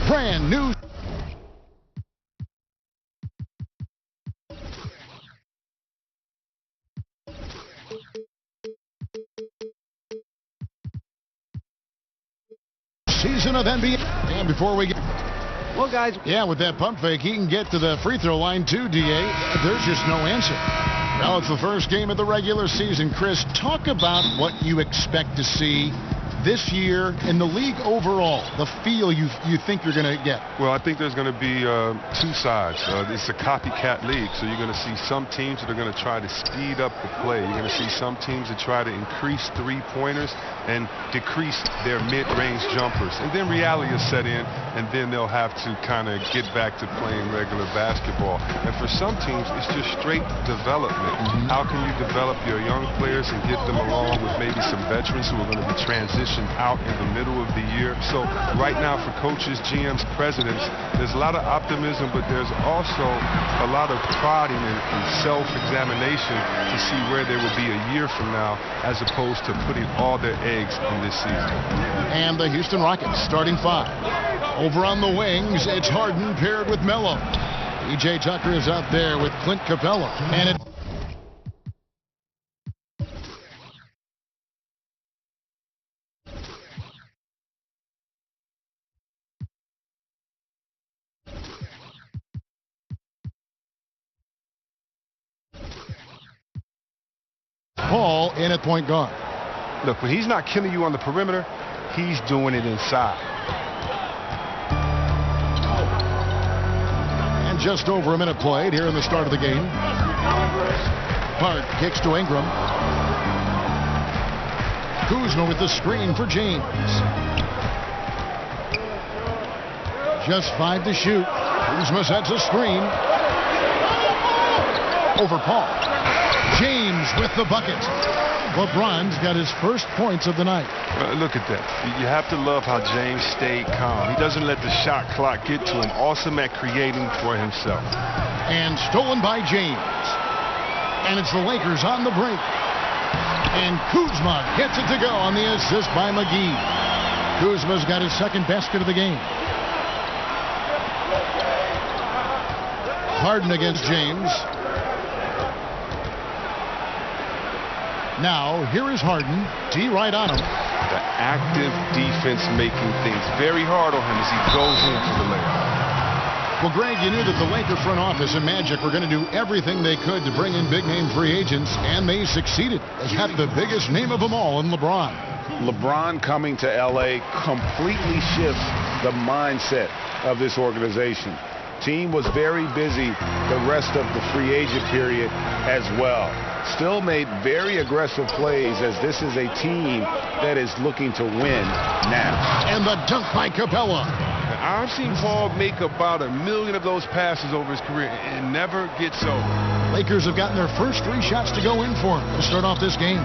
brand new season of NBA. And before we get... Well, guys. Yeah, with that pump fake, he can get to the free throw line too, DA. There's just no answer. Well, it's the first game of the regular season. Chris, talk about what you expect to see this year in the league overall, the feel you think you're going to get. Well, I think there's going to be two sides. It's a copycat league, so you're going to see some teams that are going to try to speed up the play. You're going to see some teams that try to increase three-pointers and decrease their mid-range jumpers. And then reality will set in, and then they'll have to kind of get back to playing regular basketball. And for some teams, it's just straight development. How can you develop your young players and get them along with maybe some veterans who are going to be transitioned out in the middle of the year? So right now for coaches, GMs, presidents, there's a lot of optimism, but there's also a lot of prodding and self-examination to see where they will be a year from now, as opposed to putting all their eggs in this season. And the Houston Rockets starting five. Over on the wings, it's Harden paired with Melo. PJ Tucker is out there with Clint Capella. And it Paul in at point guard. Look, when he's not killing you on the perimeter, he's doing it inside. And just over a minute played here in the start of the game. Hart kicks to Ingram. Kuzma with the screen for James. Just 5 to shoot. Kuzma sets a screen. Over Paul. James with the bucket. LeBron's got his first points of the night. Look at that. You have to love how James stayed calm. He doesn't let the shot clock get to him. Awesome at creating for himself. And stolen by James. And it's the Lakers on the break. And Kuzma gets it to go on the assist by McGee. Kuzma's got his second basket of the game. Harden against James. Now, here is Harden. D right on him. The active defense making things very hard on him as he goes in for the layup. Well, Greg, you knew that the Laker front office and Magic were going to do everything they could to bring in big-name free agents, and they succeeded. They had the biggest name of them all in LeBron. LeBron coming to L.A. completely shifts the mindset of this organization. Team was very busy the rest of the free agent period as well. Still made very aggressive plays, as this is a team that is looking to win now. And the dunk by Capella. I've seen Paul make about 1 million of those passes over his career and never gets over. Lakers have gotten their first 3 shots to go in for him to start off this game.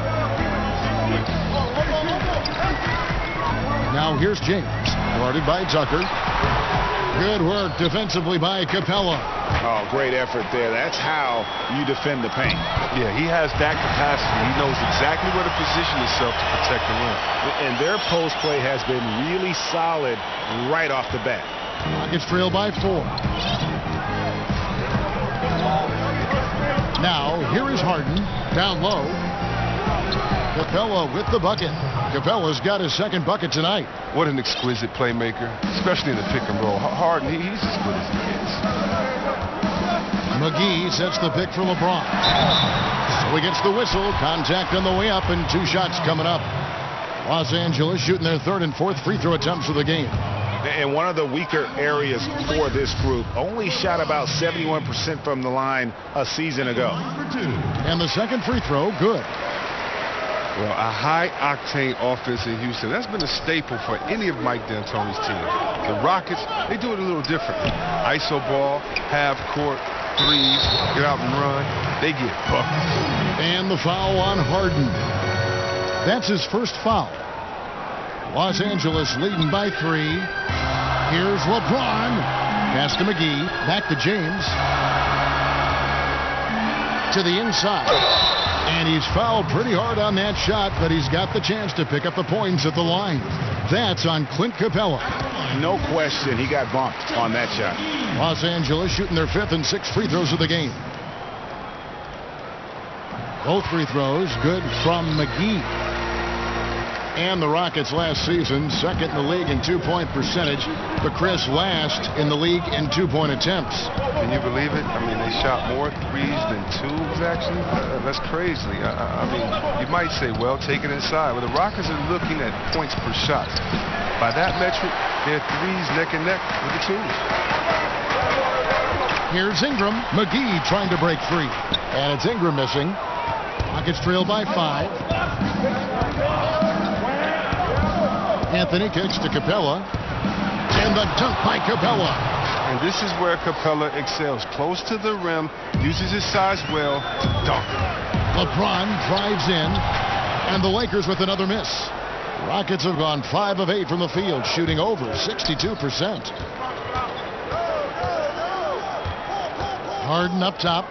Now here's James, guarded by Tucker. Good work defensively by Capella. Oh, great effort there. That's how you defend the paint. Yeah, he has that capacity. He knows exactly where to position himself to protect the rim. And their post play has been really solid right off the bat. Rockets trail by 4. Now, here is Harden, down low. Capella with the bucket. Capella's got his second bucket tonight. What an exquisite playmaker, especially in the pick and roll. Harden, he's as good as he gets. McGee sets the pick for LeBron. So he gets the whistle. Contact on the way up, and 2 shots coming up. Los Angeles shooting their 3rd and 4th free throw attempts of the game. And one of the weaker areas for this group, only shot about 71% from the line a season ago. And the second free throw, good. Well, a high-octane offense in Houston, that's been a staple for any of Mike D'Antoni's team. The Rockets, they do it a little differently. ISO ball, half-court, threes, get out and run. They get buckets. And the foul on Harden. That's his first foul. Los Angeles leading by 3. Here's LeBron. Pass to McGee. Back to James. To the inside. And he's fouled pretty hard on that shot, but he's got the chance to pick up the points at the line. That's on Clint Capella. No question, he got bumped on that shot. Los Angeles shooting their 5th and 6th free throws of the game. Both free throws good from McGee. And the Rockets last season, 2nd in the league in 2-point percentage, but Chris last in the league in 2-point attempts. Can you believe it? I mean, they shot more threes than twos, actually. That's crazy. I mean, you might say, well, take it inside. But the Rockets are looking at points per shot. By that metric, they're threes neck and neck with the twos. Here's Ingram. McGee trying to break free. And it's Ingram missing. Rockets trail by 5. Anthony kicks to Capella. And the dunk by Capella. And this is where Capella excels. Close to the rim, uses his size well to dunk. LeBron drives in. And the Lakers with another miss. Rockets have gone 5 of 8 from the field, shooting over 62%. Harden up top.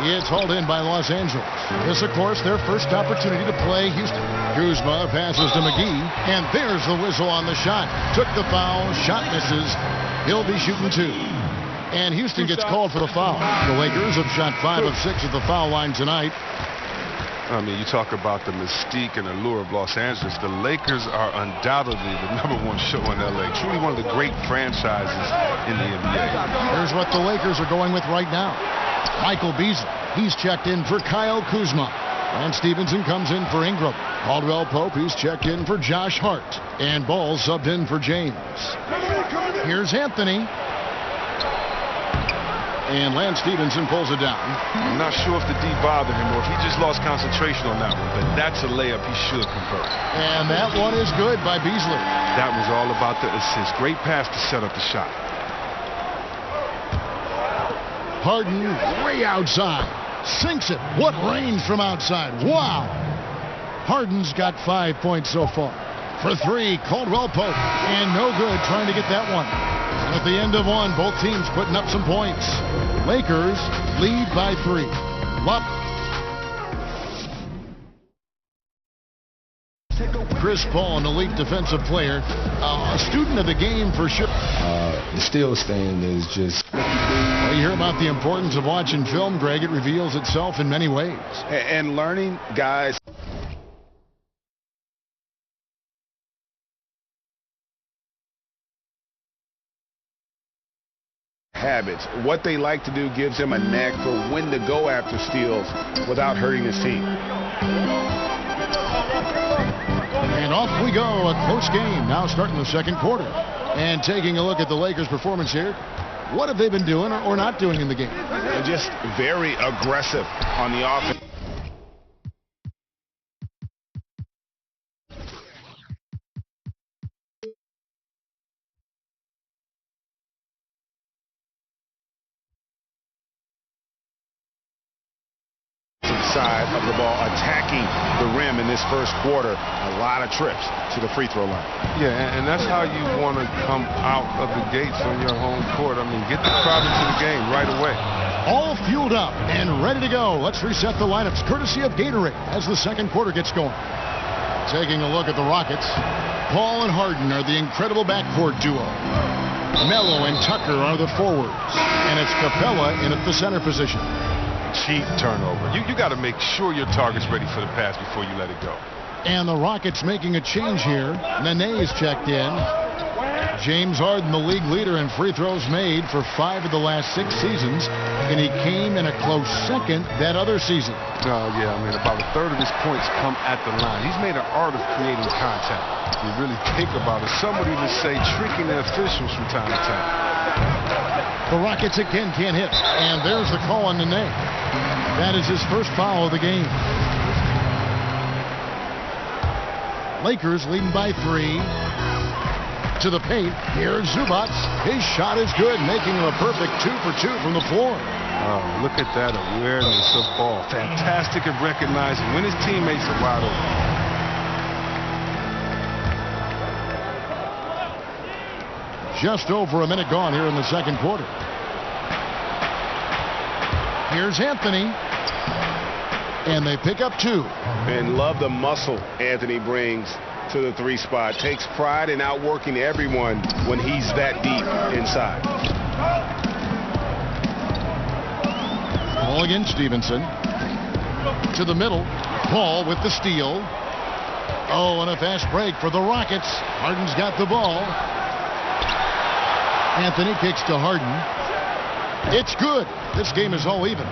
It's hauled in by Los Angeles. This, of course, their first opportunity to play Houston. Kuzma passes to McGee, and there's the whistle on the shot. Took the foul, shot misses. He'll be shooting 2. And Houston gets called for the foul. The Lakers have shot 5 of 6 at the foul line tonight. I mean, you talk about the mystique and allure of Los Angeles. The Lakers are undoubtedly the #1 show in L.A. Truly one of the great franchises in the NBA. Here's what the Lakers are going with right now. Michael Beasley, he's checked in for Kyle Kuzma. And Stevenson comes in for Ingram. Caldwell Pope, he's checked in for Josh Hart. And Ball subbed in for James. Here's Anthony. And Lance Stevenson pulls it down. I'm not sure if the D bothered him or if he just lost concentration on that one, but that's a layup he should convert. And that one is good by Beasley. That was all about the assist. Great pass to set up the shot. Harden way outside. Sinks it. What range from outside. Wow. Harden's got 5 points so far. For 3, Caldwell Pope. And no good trying to get that one. And at the end of 1, both teams putting up some points. Lakers lead by 3. Chris Paul, an elite defensive player, a student of the game for sure. The still stand is just... Well, you hear about the importance of watching film, Greg. It reveals itself in many ways. And learning, guys. Habits. What they like to do gives them a knack for when to go after steals without hurting his team. And off we go. A close game now starting the second quarter. And taking a look at the Lakers' performance here. What have they been doing or not doing in the game? They're just very aggressive on the offense. Side of the ball, attacking the rim in this first quarter. A lot of trips to the free throw line. Yeah, and that's how you want to come out of the gates on your home court. I mean, get the crowd into the game right away. All fueled up and ready to go. Let's reset the lineups courtesy of Gatorade as the second quarter gets going. Taking a look at the Rockets. Paul and Harden are the incredible backcourt duo. Melo and Tucker are the forwards. And it's Capella in at the center position. Cheap turnover. You got to make sure your target's ready for the pass before you let it go. And the Rockets making a change here. Nene is checked in. James Harden, the league leader in free throws made for 5 of the last 6 seasons, and he came in a close second that other season. Yeah, I mean, about a third of his points come at the line. He's made an art of creating contact. You really think about it. Some would even say tricking the officials from time to time. The Rockets again can't hit. And there's the call on Nene. That is his first foul of the game. Lakers leading by 3. To the paint. Here's Zubac. His shot is good, making him a perfect 2 for 2 from the floor. Oh, look at that awareness of ball. Fantastic at recognizing when his teammates are wide open. Just over a minute gone here in the second quarter. Here's Anthony. And they pick up 2. And love the muscle Anthony brings to the 3 spot. Takes pride in outworking everyone when he's that deep inside. Ball against Stevenson. To the middle. Paul with the steal. Oh, and a fast break for the Rockets. Harden's got the ball. Anthony kicks to Harden. It's good. This game is all even.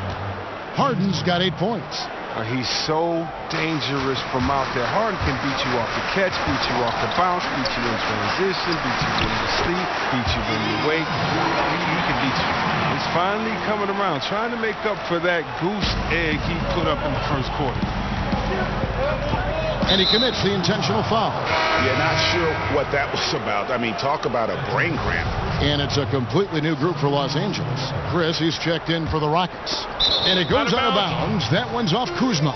Harden's got 8 points. He's so dangerous from out there. Harden can beat you off the catch, beat you off the bounce, beat you in transition, beat you when you sleep, beat you when you wake. He can beat you. He's finally coming around, trying to make up for that goose egg he put up in the first quarter. And he commits the intentional foul. Yeah, not sure what that was about. I mean, talk about a brain cramp. And it's a completely new group for Los Angeles. Chris, he's checked in for the Rockets. And it goes out of bounds. That one's off Kuzma.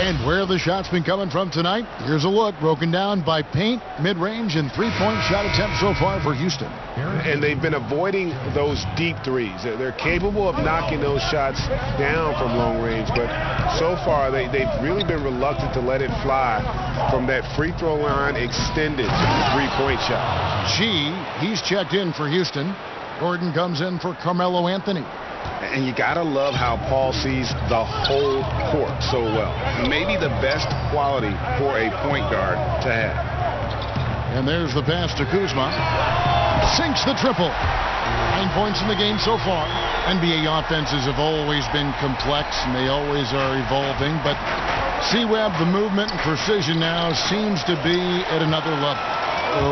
And where the shot's been coming from tonight, here's a look broken down by paint, mid-range, and three-point shot attempts so far for Houston. And they've been avoiding those deep threes. They're capable of knocking those shots down from long range, but so far they've really been reluctant to let it fly from that free throw line extended to the three-point shot. He's checked in for Houston. Gordon comes in for Carmelo Anthony. And you gotta love how Paul sees the whole court so well. Maybe the best quality for a point guard to have. And there's the pass to Kuzma. Sinks the triple. 9 points in the game so far. NBA offenses have always been complex, and they always are evolving. But C-Web, the movement and precision now seems to be at another level.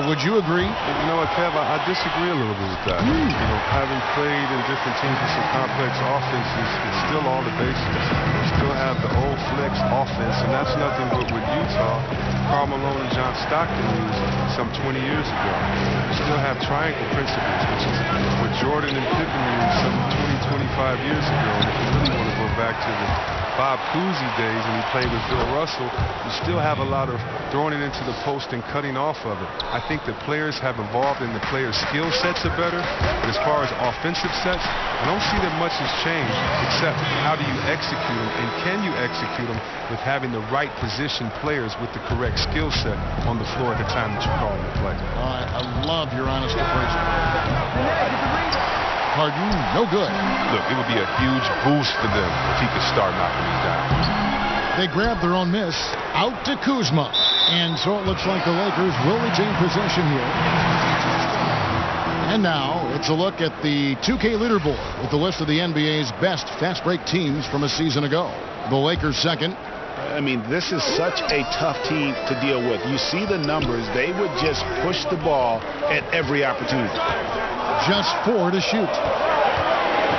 Would you agree? You know what, Kev, I disagree a little bit with that. You know, having played in different teams with some complex offenses, it's still all the basics. You still have the old flex offense, and that's nothing but what Utah, Karl Malone, and John Stockton used some 20 years ago. You still have triangle principles, which is what Jordan and Pippen used some 20, 25 years ago. And if you really want to go back to the Bob Cousy days when he played with Bill Russell, you still have a lot of throwing it into the post and cutting off of it. I think the players have evolved and the players' skill sets are better. But as far as offensive sets, I don't see that much has changed, except how do you execute them, and can you execute them with having the right position players with the correct skill set on the floor at the time that you're calling the play. I love your honest appraisal. Harden, no good. Look, it would be a huge boost for them if he could start knocking these down. They grab their own miss. Out to Kuzma. And so it looks like the Lakers will retain possession here. And now it's a look at the 2K leaderboard with the list of the NBA's best fast break teams from a season ago. The Lakers second. I mean, this is such a tough team to deal with. You see the numbers. They would just push the ball at every opportunity. Just 4 to shoot.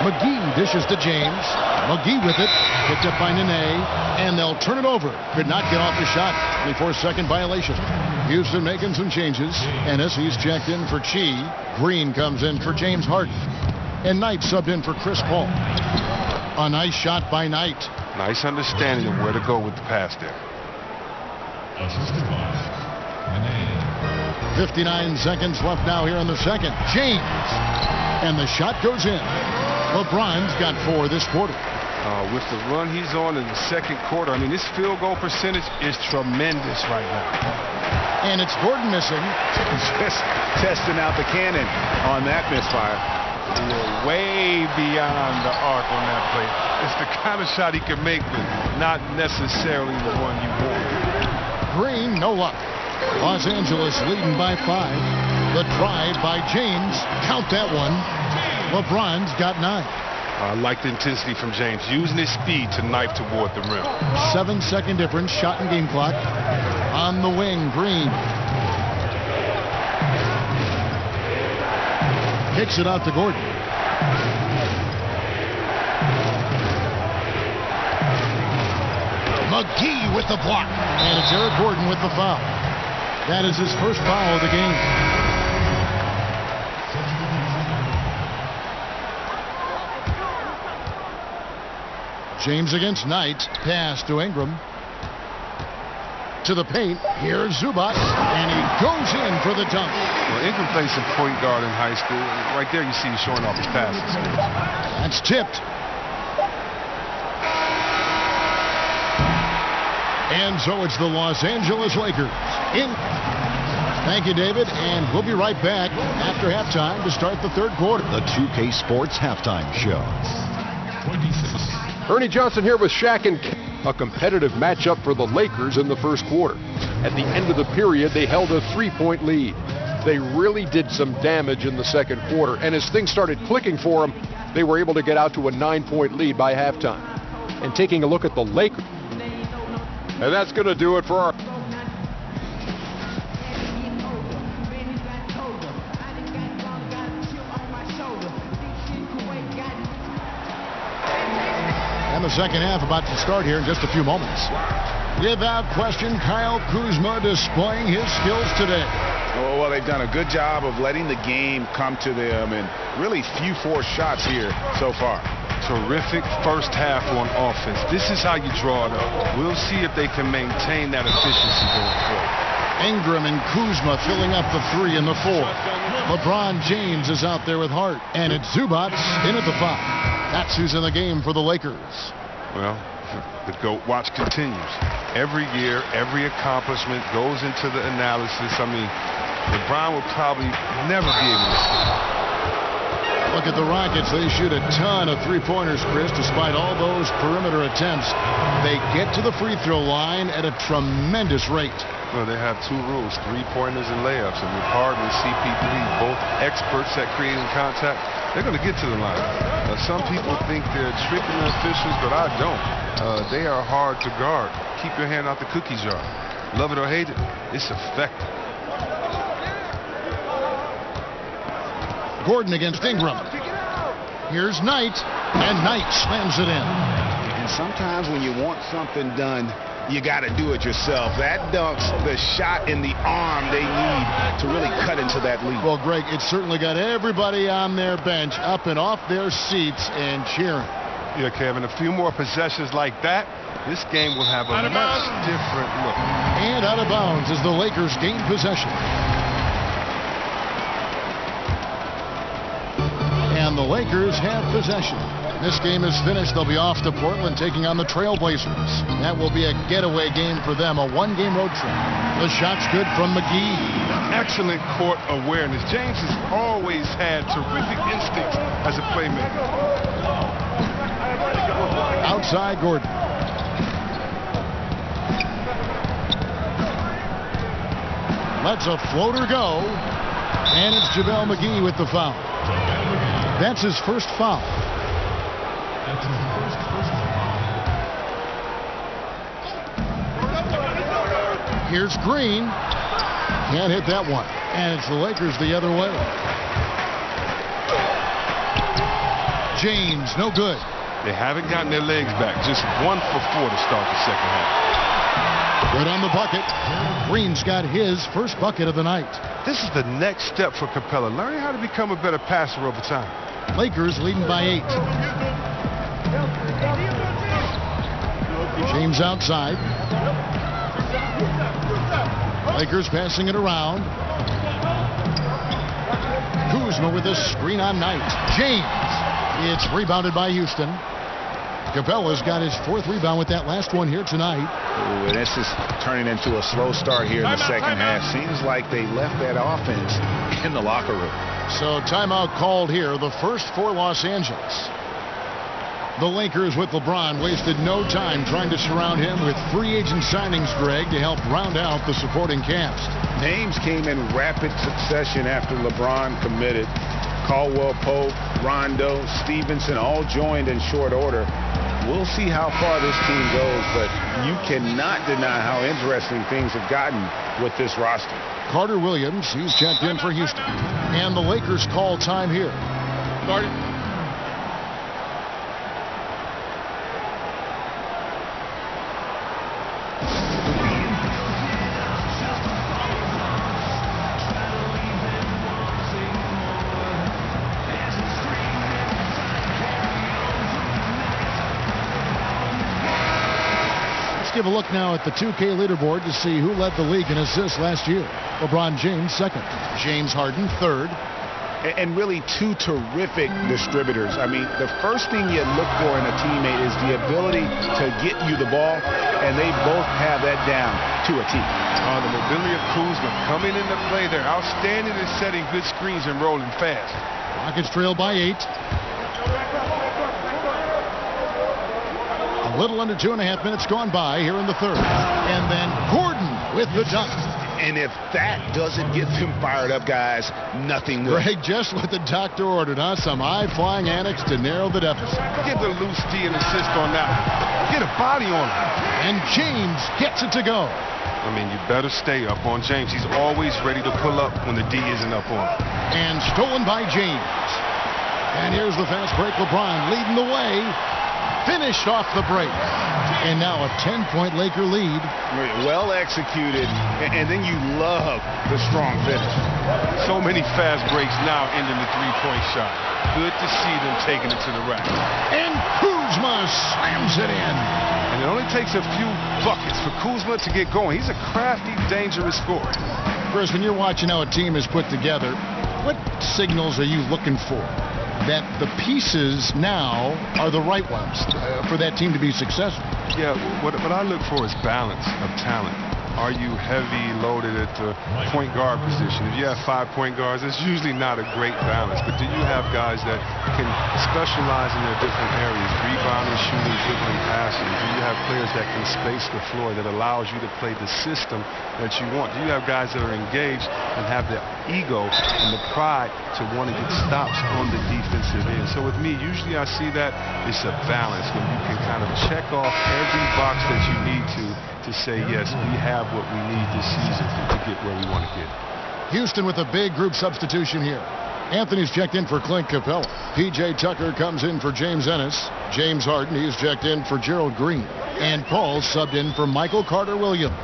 McGee dishes to James. McGee with it. Picked up by Nene. And they'll turn it over. Could not get off the shot. 24-second violation. Houston making some changes. Ennis, he's checked in for Chi. Green comes in for James Harden. And Knight subbed in for Chris Paul. A nice shot by Knight. Nice understanding of where to go with the pass there. 59 seconds left now here in the second. James. And the shot goes in. LeBron's got 4 this quarter. With the run he's on in the second quarter, I mean, this field goal percentage is tremendous right now. And it's Gordon missing. Just testing out the cannon on that misfire. Way beyond the arc on that play. It's the kind of shot he can make, but not necessarily the one you want. Green, no luck. Los Angeles leading by 5. The drive by James. Count that one. LeBron's got 9. I like the intensity from James, using his speed to knife toward the rim. 7-second difference, shot and game clock. On the wing, Green. Kicks it out to Gordon. McGee with the block. And it's Eric Gordon with the foul. That is his first foul of the game. James against Knight. Pass to Ingram. To the paint. Here's Zubac. And he goes in for the dunk. Well, Ingram played some point guard in high school. Right there you see him showing off his passes. That's tipped. And so it's the Los Angeles Lakers in. Thank you, David, and we'll be right back after halftime to start the third quarter. The 2K Sports Halftime Show. Ernie Johnson here with Shaq and K. A competitive matchup for the Lakers in the first quarter. At the end of the period, they held a 3-point lead. They really did some damage in the second quarter, and as things started clicking for them, they were able to get out to a 9-point lead by halftime. And taking a look at the Lakers, and that's going to do it for our... And the second half about to start here in just a few moments. Without question, Kyle Kuzma displaying his skills today. Oh, well, they've done a good job of letting the game come to them, and really few forced shots here so far. Terrific first half on offense. This is how you draw it up. We'll see if they can maintain that efficiency going forward. Ingram and Kuzma filling up the 3 and the 4. LeBron James is out there with Hart, and it's Zubac in at the 5. That's who's in the game for the Lakers. Well, the GOAT watch continues. Every year, every accomplishment goes into the analysis. I mean, LeBron will probably never be able to see. Look at the Rockets. They shoot a ton of three-pointers, Chris, despite all those perimeter attempts. They get to the free throw line at a tremendous rate. Well, they have 2 rules, 3-pointers and layups. And with Harden and CP3, both experts at creating contact, they're going to get to the line. Some people think they're tricking the officials, but I don't. They are hard to guard. Keep your hand out the cookie jar. Love it or hate it, it's effective. Gordon against Ingram. Here's Knight, and Knight slams it in. And sometimes when you want something done, you got to do it yourself. That dunks the shot in the arm they need to really cut into that lead. Well, Greg, it certainly got everybody on their bench up and off their seats and cheering. Yeah, Kevin, a few more possessions like that, this game will have a much different look. And out of bounds as the Lakers gain possession. And the Lakers have possession. This game is finished. They'll be off to Portland taking on the Trailblazers. That will be a getaway game for them, a 1-game road trip. The shot's good from McGee. Excellent court awareness. James has always had terrific instincts as a playmaker. Outside Gordon. Lets a floater go. And it's JaVale McGee with the foul. That's his first foul. Here's Green. Can't hit that one. And it's the Lakers the other way. James, no good. They haven't gotten their legs back. Just 1 for 4 to start the second half. Good on the bucket. Green's got his first bucket of the night. This is the next step for Capella, learning how to become a better passer over time. Lakers leading by 8. James outside. Lakers passing it around. Kuzma with a screen on Knight. James. It's rebounded by Houston. Capella's got his 4th rebound with that last one here tonight. Ooh, and this is turning into a slow start here in the second half. Seems like they left that offense in the locker room. So timeout called here, the first for Los Angeles. The Lakers with LeBron wasted no time trying to surround him with free agent signings, Greg, to help round out the supporting cast. Names came in rapid succession after LeBron committed. Caldwell Pope, Rondo, Stevenson all joined in short order. We'll see how far this team goes, but you cannot deny how interesting things have gotten with this roster. Carter Williams, he's checked in for Houston. And the Lakers call time here. Started. Give a look now at the 2K leaderboard to see who led the league in assists last year. LeBron James 2nd. James Harden 3rd. and really two terrific distributors. I mean, the first thing you look for in a teammate is the ability to get you the ball, and they both have that down to a T. The mobility of Kuzma coming into play. They're outstanding in setting good screens and rolling fast. Rockets trail by 8. A little under 2.5 minutes gone by here in the third. And then Gordon with the dunk. And if that doesn't get them fired up, guys, nothing will. Greg, just what the doctor ordered, huh? Some high-flying annex to narrow the deficit. Give the loose D an assist on that. Get a body on him. And James gets it to go. I mean, you better stay up on James. He's always ready to pull up when the D isn't up on him. And stolen by James. And here's the fast break. LeBron leading the way. Finished off the break. And now a 10-point Laker lead. Well executed, and then you love the strong finish. So many fast breaks now ending the three-point shot. Good to see them taking it to the rack. And Kuzma slams it in. And it only takes a few buckets for Kuzma to get going. He's a crafty, dangerous scorer. Chris, when you're watching how a team is put together, what signals are you looking for that the pieces now are the right ones for that team to be successful? Yeah, what I look for is balance of talent. Are you heavy loaded at the point guard position? If you have 5 point guards, it's usually not a great balance. But do you have guys that can specialize in their different areas, rebounding, shooting, dribbling, passing? Do you have players that can space the floor that allows you to play the system that you want? Do you have guys that are engaged and have the ego and the pride to want to get stops on the defensive end? So with me, usually I see that it's a balance when you can kind of check off every box that you need to say, yes, we have what we need this season to get where we want to get. Houston with a big group substitution here. Anthony's checked in for Clint Capella. P.J. Tucker comes in for James Ennis. James Harden, he's checked in for Gerald Green. And Paul subbed in for Michael Carter-Williams.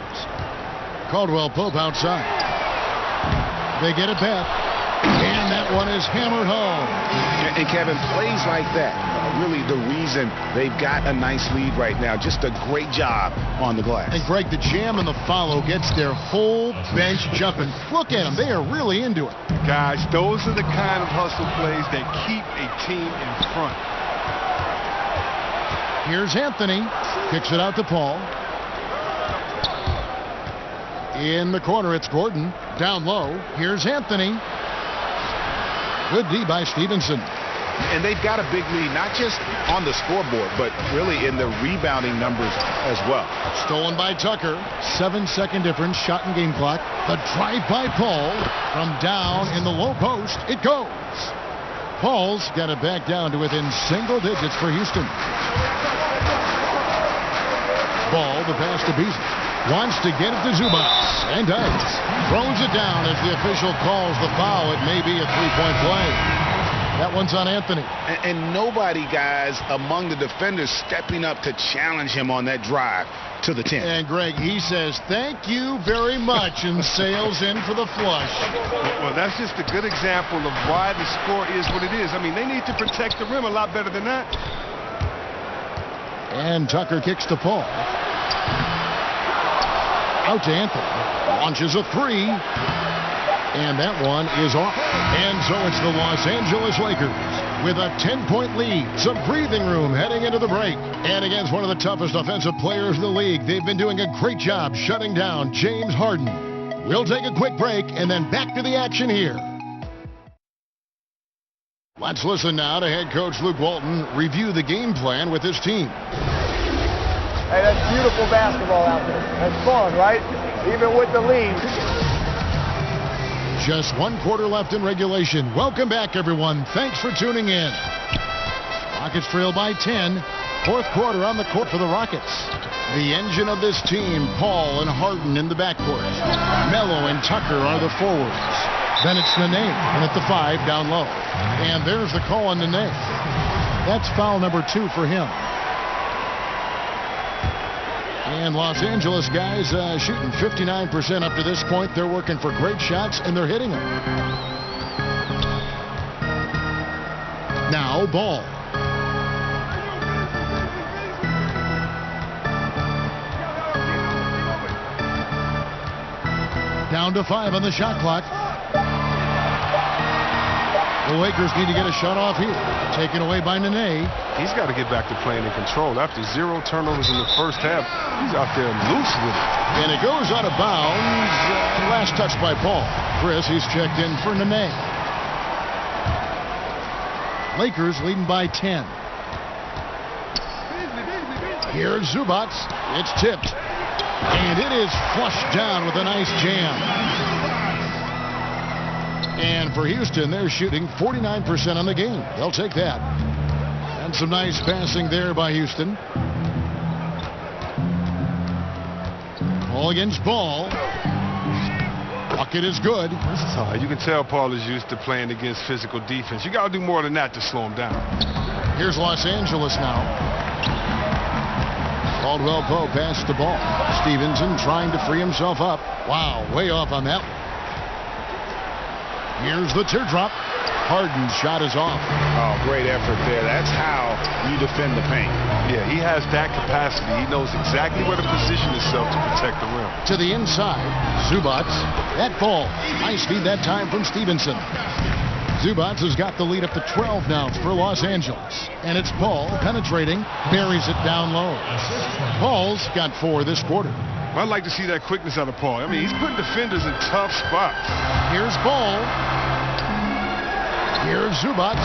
Caldwell Pope outside. They get it back. And that one is hammered home. And Kevin, plays like that, really the reason they've got a nice lead right now. Just a great job on the glass. And Greg, the jam and the follow gets their whole bench jumping. Look at them. They are really into it. Guys, those are the kind of hustle plays that keep a team in front. Here's Anthony. Kicks it out to Paul. In the corner, it's Gordon. Down low. Here's Anthony. Good D by Stevenson. And they've got a big lead, not just on the scoreboard, but really in the rebounding numbers as well. Stolen by Tucker. 7-second difference, shot and game clock. The drive by Paul. From down in the low post, it goes. Paul's got it back down to within single digits for Houston. Ball, the pass to Beasley. Wants to get it to Zubac. And does. Throws it down as the official calls the foul. It may be a three-point play. That one's on Anthony. And nobody, guys, among the defenders stepping up to challenge him on that drive to the 10. And Greg, he says, thank you very much, and sails in for the flush. Well, that's just a good example of why the score is what it is. I mean, they need to protect the rim a lot better than that. And Tucker kicks to Paul. Out to Anthony. Launches a three. And that one is off. And so it's the Los Angeles Lakers with a 10-point lead. Some breathing room heading into the break. And against one of the toughest offensive players in the league, they've been doing a great job shutting down James Harden. We'll take a quick break and then back to the action here. Let's listen now to head coach Luke Walton review the game plan with his team. Hey, that's beautiful basketball out there. That's fun, right? Even with the lead. Just 1 quarter left in regulation. Welcome back, everyone. Thanks for tuning in. Rockets trail by 10. 4th quarter on the court for the Rockets. The engine of this team, Paul and Harden in the backcourt. Melo and Tucker are the forwards. Then it's Nene, and at the 5 down low. And there's the call on Nene. That's foul number 2 for him. And Los Angeles guys shooting 59% up to this point. They're working for great shots, and they're hitting them. Now, Ball. Down to 5 on the shot clock. The Lakers need to get a shot off here. Taken away by Nene. He's got to get back to playing in control. After 0 turnovers in the first half, he's out there loose with it. And it goes out of bounds. Last touch by Paul. Chris, he's checked in for Nene. Lakers leading by 10. Here's Zubac. It's tipped. And it is flushed down with a nice jam. And for Houston, they're shooting 49% on the game. They'll take that. And some nice passing there by Houston. Ball against ball. Bucket is good. You can tell Paul is used to playing against physical defense. You got to do more than that to slow him down. Here's Los Angeles now. Caldwell Pope passed the ball. Stevenson trying to free himself up. Wow, way off on that one. Here's the teardrop. Harden's shot is off. Oh, great effort there. That's how you defend the paint. Yeah, he has that capacity. He knows exactly where to position himself to protect the rim. To the inside. Zubac. That ball. High speed that time from Stevenson. Zubac has got the lead up to 12 now for Los Angeles. And it's Paul penetrating. Buries it down low. Paul's got 4 this quarter. I'd like to see that quickness out of Paul. I mean, he's putting defenders in tough spots. Here's Ball. Here's Zubac.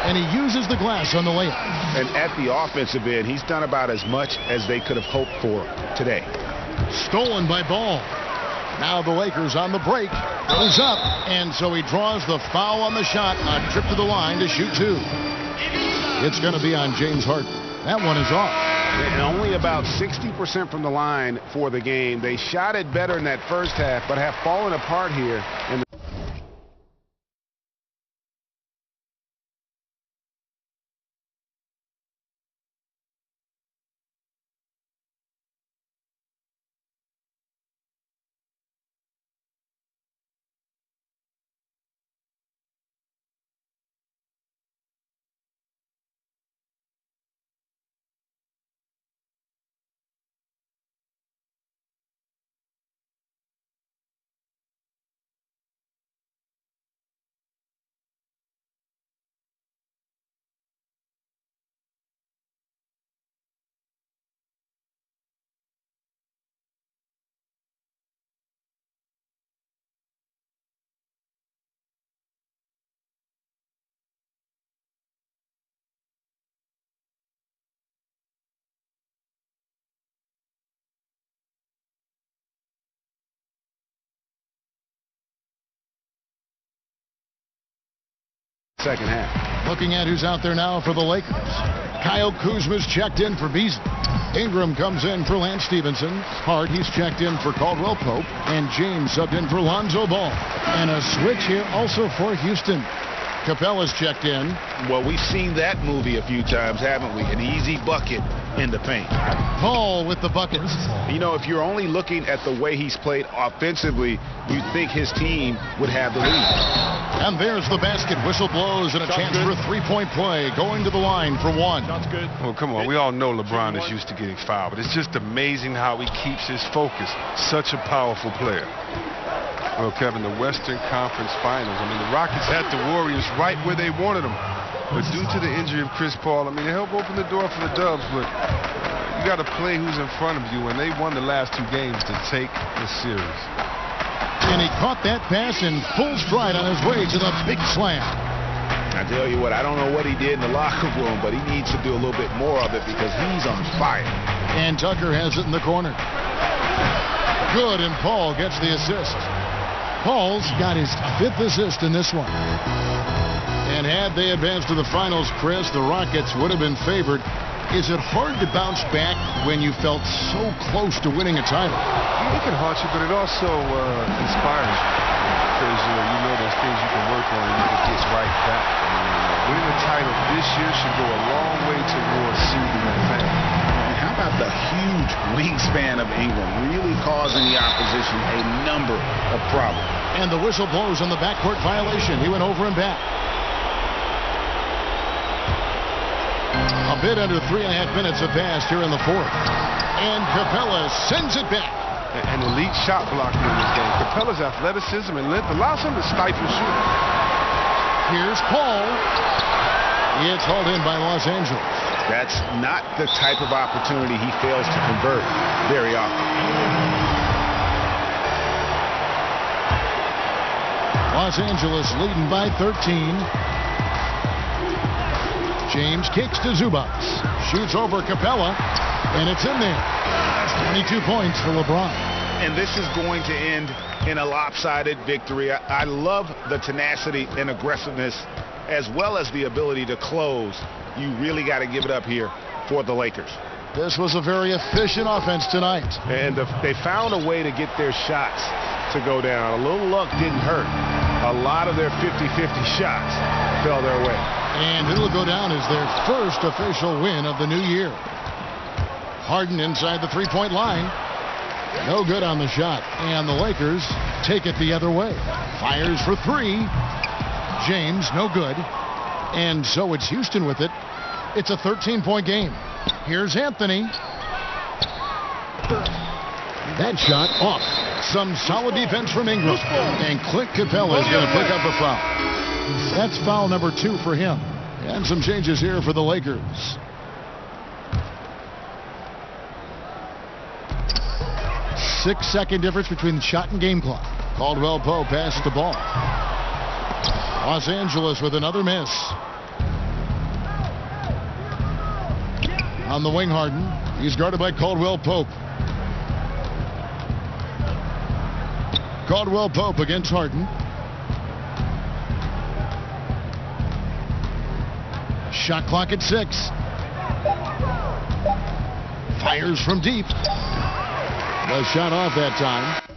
And he uses the glass on the layup. And at the offensive end, he's done about as much as they could have hoped for today. Stolen by Ball. Now the Lakers on the break. Goes up. And so he draws the foul on the shot. A trip to the line to shoot 2. It's going to be on James Harden. That one is off. And only about 60% from the line for the game. They shot it better in that first half, but have fallen apart here in the second half. Looking at who's out there now for the Lakers. Kyle Kuzma's checked in for Beasley. Ingram comes in for Lance Stevenson. Hart, he's checked in for Caldwell Pope. And James subbed in for Lonzo Ball. And a switch here also for Houston. Capella's checked in. Well, we've seen that movie a few times, haven't we? An easy bucket in the paint. Ball with the bucket. You know, if you're only looking at the way he's played offensively, you'd think his team would have the lead. And there's the basket. Whistle blows and a chance for a three-point play. Going to the line for 1. That's good. Well, come on. We all know LeBron is used to getting fouled, but it's just amazing how he keeps his focus. Such a powerful player. Well, Kevin, the Western Conference Finals. I mean, the Rockets had the Warriors right where they wanted them. But due to the injury of Chris Paul, I mean, they helped open the door for the Dubs, but you got to play who's in front of you, and they won the last 2 games to take the series. And he caught that pass in full stride on his way to the big slam. I tell you what, I don't know what he did in the locker room, but he needs to do a little bit more of it because he's on fire. And Tucker has it in the corner. Good, and Paul gets the assist. Paul's got his 5th assist in this one. And had they advanced to the finals, Chris, the Rockets would have been favored. Is it hard to bounce back when you felt so close to winning a title? It can haunt you, but it also inspires you. Because you know there's things you can work on and you can get right back. Winning a title this year should go a long way towards soothing that pain. And how about the huge wingspan of Ingram, really causing the opposition a number of problems? And the whistle blows on the backcourt violation. He went over and back. A bit under 3.5 minutes have passed here in the 4th. And Capella sends it back. An elite shot blocker in this game. Capella's athleticism and length allows him to stifle shooting. Here's Paul. It's hauled in by Los Angeles. That's not the type of opportunity he fails to convert very often. Los Angeles leading by 13. James kicks to Zubac. Shoots over Capella, and it's in there. That's 22 points for LeBron. And this is going to end in a lopsided victory. I love the tenacity and aggressiveness as well as the ability to close. You really got to give it up here for the Lakers. This was a very efficient offense tonight. And they found a way to get their shots to go down. A little luck didn't hurt. A lot of their 50-50 shots fell their way. And it'll go down as their first official win of the new year. Harden inside the three-point line. No good on the shot. And the Lakers take it the other way. Fires for three. James, no good. And so it's Houston with it. It's a 13-point game. Here's Anthony. That shot off. Some solid defense from Ingram. And Clint Capella is going to pick up a foul. That's foul number 2 for him. And some changes here for the Lakers. Six-second difference between the shot and game clock. Caldwell Pope passes the ball. Los Angeles with another miss. On the wing, Harden. He's guarded by Caldwell Pope. Caldwell Pope against Harden. Shot clock at 6. Fires from deep. The shot off that time.